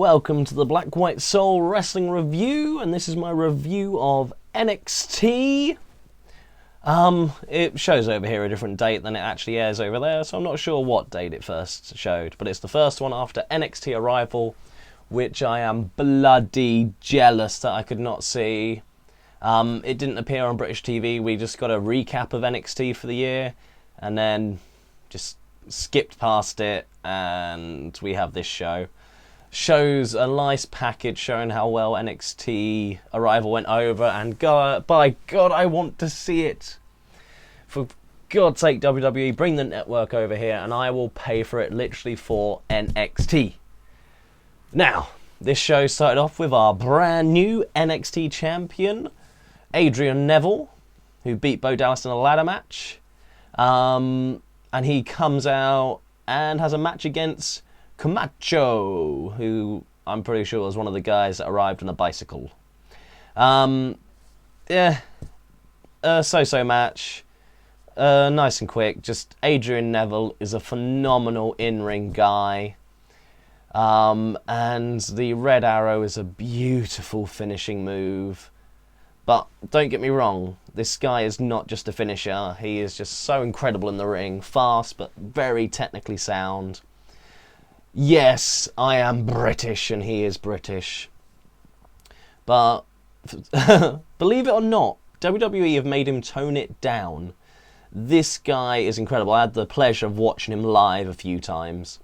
welcome to the Black White Soul Wrestling Review, and this is my review of NXT. It shows over here a different date than it actually airs over there, so I'm not sure what date it first showed, but it's the first one after NXT Arrival, which I am bloody jealous that I could not see. It didn't appear on British TV, we just got a recap of NXT for the year, and then just skipped past it, and we have this show. Shows a nice package showing how well NXT Arrival went over, and by God, I want to see it. For God's sake, WWE, bring the network over here, and I will pay for it literally for NXT. Now, this show started off with our brand new NXT champion, Adrian Neville, who beat Bo Dallas in a ladder match. And he comes out and has a match against Camacho, who I'm pretty sure was one of the guys that arrived on a bicycle. So-so match. Nice and quick. Just Adrian Neville is a phenomenal in-ring guy. And the Red Arrow is a beautiful finishing move. But don't get me wrong, this guy is not just a finisher. He is just so incredible in the ring. Fast, but very technically sound. Yes, I am British and he is British. But, believe it or not, WWE have made him tone it down. This guy is incredible. I had the pleasure of watching him live a few times.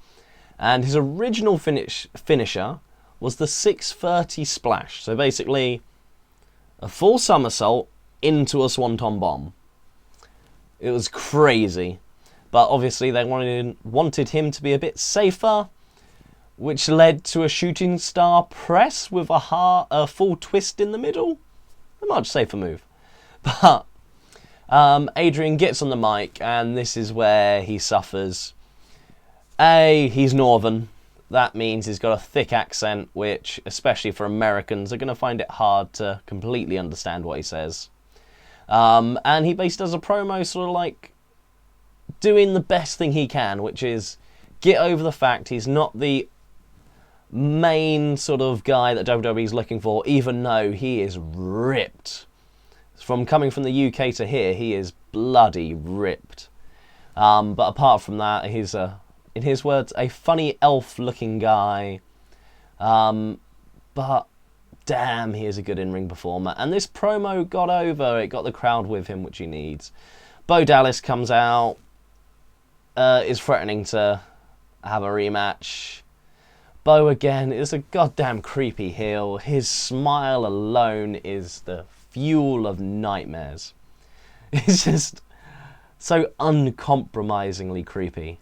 And his original finisher was the 630 splash. So basically, a full somersault into a swanton bomb. It was crazy. But obviously they wanted him to be a bit safer, which led to a shooting star press with a full twist in the middle. A much safer move. But Adrian gets on the mic, and this is where he suffers. He's Northern. That means he's got a thick accent, which, especially for Americans, are going to find it hard to completely understand what he says. And he basically does a promo sort of like doing the best thing he can, which is get over the fact he's not the main sort of guy that WWE is looking for, even though he is ripped. From coming from the UK to here, he is bloody ripped. But apart from that, he's in his words, a funny elf-looking guy. But damn, he is a good in-ring performer. And this promo got over. It got the crowd with him, which he needs. Bo Dallas comes out, is threatening to have a rematch. Bo, again, is a goddamn creepy heel. His smile alone is the fuel of nightmares. It's just so uncompromisingly creepy.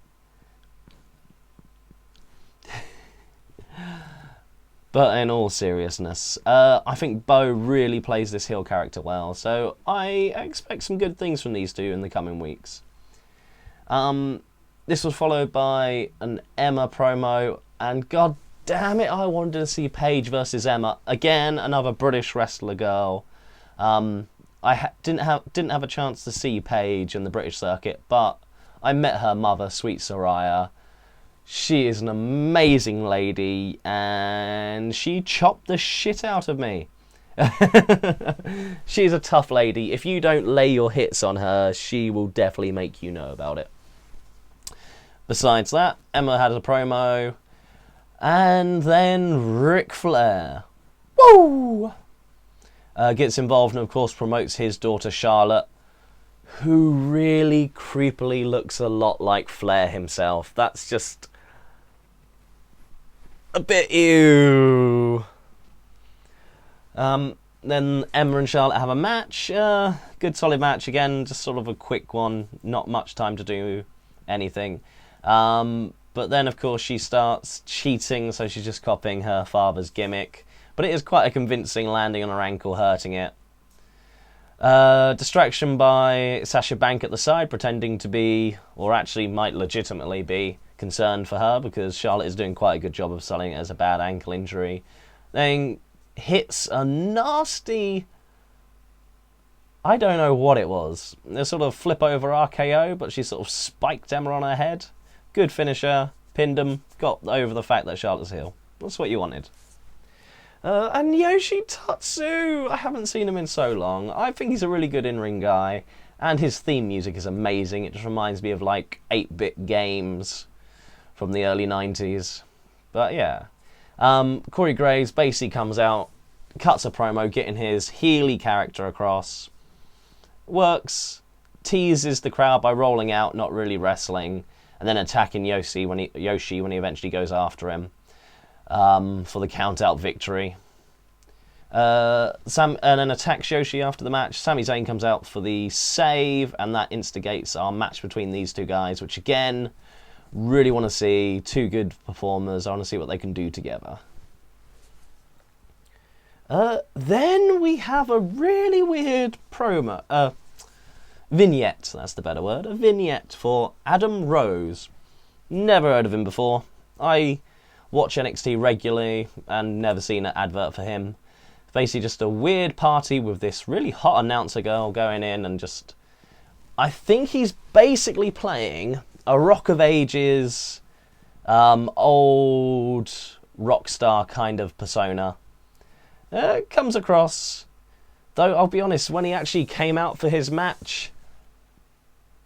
But in all seriousness, I think Bo really plays this heel character well, so I expect some good things from these two in the coming weeks. This was followed by an Emma promo, and god damn it, I wanted to see Paige versus Emma. Again, another British wrestler girl. I didn't have a chance to see Paige in the British circuit, but I met her mother, Sweet Soraya. She is an amazing lady, and she chopped the shit out of me. She's a tough lady. If you don't lay your hits on her, she will definitely make you know about it. Besides that, Emma had a promo, and then Ric Flair. Woo! Gets involved and, of course, promotes his daughter Charlotte, who really creepily looks a lot like Flair himself. That's just a bit ew. Then Emma and Charlotte have a match. Good solid match again, just sort of a quick one. Not much time to do anything. But then, of course, she starts cheating, so she's just copying her father's gimmick. But it is quite a convincing landing on her ankle, hurting it. Distraction by Sasha Banks at the side, pretending to be, or actually might legitimately be, concerned for her, because Charlotte is doing quite a good job of selling it as a bad ankle injury. Then hits a nasty, I don't know what it was. A sort of flip over RKO, but she sort of spiked Emma on her head. Good finisher, pinned him, got over the fact that Charlotte's heel. That's what you wanted. And Yoshi Tatsu, I haven't seen him in so long. I think he's a really good in-ring guy, and his theme music is amazing. It just reminds me of like 8-bit games from the early 90s. But yeah, Corey Graves basically comes out, cuts a promo, getting his Healy character across, works, teases the crowd by rolling out, not really wrestling, and then attacking Yoshi when he eventually goes after him. For the count-out victory. And then attacks Yoshi after the match. Sami Zayn comes out for the save, and that instigates our match between these two guys, which again, really want to see. Two good performers. I want to see what they can do together. Then we have a really weird promo. Vignette, that's the better word. A vignette for Adam Rose. Never heard of him before. I watch NXT regularly and never seen an advert for him. Basically just a weird party with this really hot announcer girl going in and just... I think he's basically playing a Rock of Ages, old rock star kind of persona. Comes across... Though, I'll be honest, when he actually came out for his match,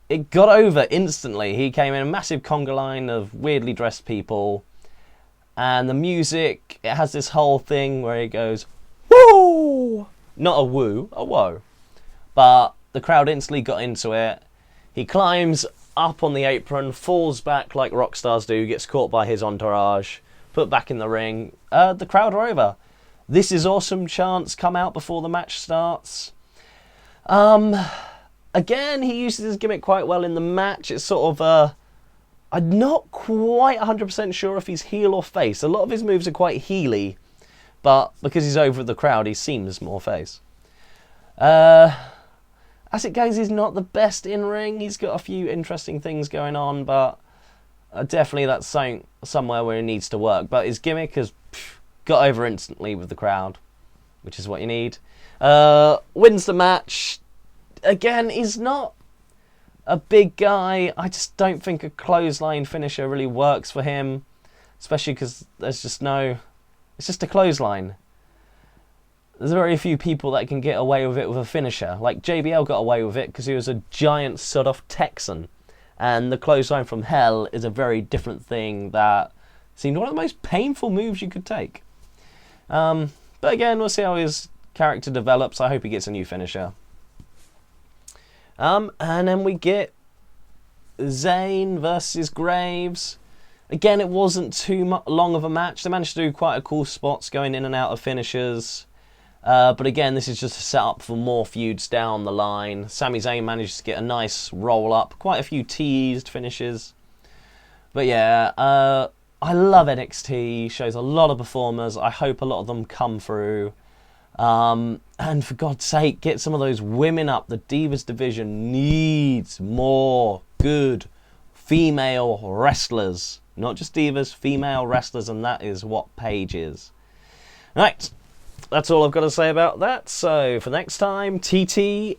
it got over instantly. He came in a massive conga line of weirdly dressed people. And the music, it has this whole thing where he goes, woo! Not a woo, a whoa. But the crowd instantly got into it. He climbs up on the apron, falls back like rock stars do, gets caught by his entourage, put back in the ring. The crowd are over. This is awesome chants come out before the match starts. Again, he uses his gimmick quite well in the match. It's sort of I'm not quite 100% sure if he's heel or face. A lot of his moves are quite heely, but because he's over the crowd, he seems more face. As it goes, he's not the best in-ring. He's got a few interesting things going on, but definitely that's somewhere where he needs to work. But his gimmick has got over instantly with the crowd, which is what you need. Wins the match. Again, he's not a big guy. I just don't think a clothesline finisher really works for him, especially because there's just no... It's just a clothesline. There's very few people that can get away with it with a finisher. Like JBL got away with it because he was a giant sort-off Texan, and the clothesline from hell is a very different thing that seemed one of the most painful moves you could take. But again, we'll see how his character develops. I hope he gets a new finisher. And then we get Zayn versus Graves. Again, it wasn't too long of a match. They managed to do quite a cool spots going in and out of finishers. But again, this is just a setup for more feuds down the line. Sami Zayn managed to get a nice roll up. Quite a few teased finishes. But yeah, I love NXT. Shows a lot of performers. I hope a lot of them come through. And for God's sake, get some of those women up. The Divas division needs more good female wrestlers. Not just divas, female wrestlers, and that is what Paige is. Right, that's all I've got to say about that. So for next time, TTFN.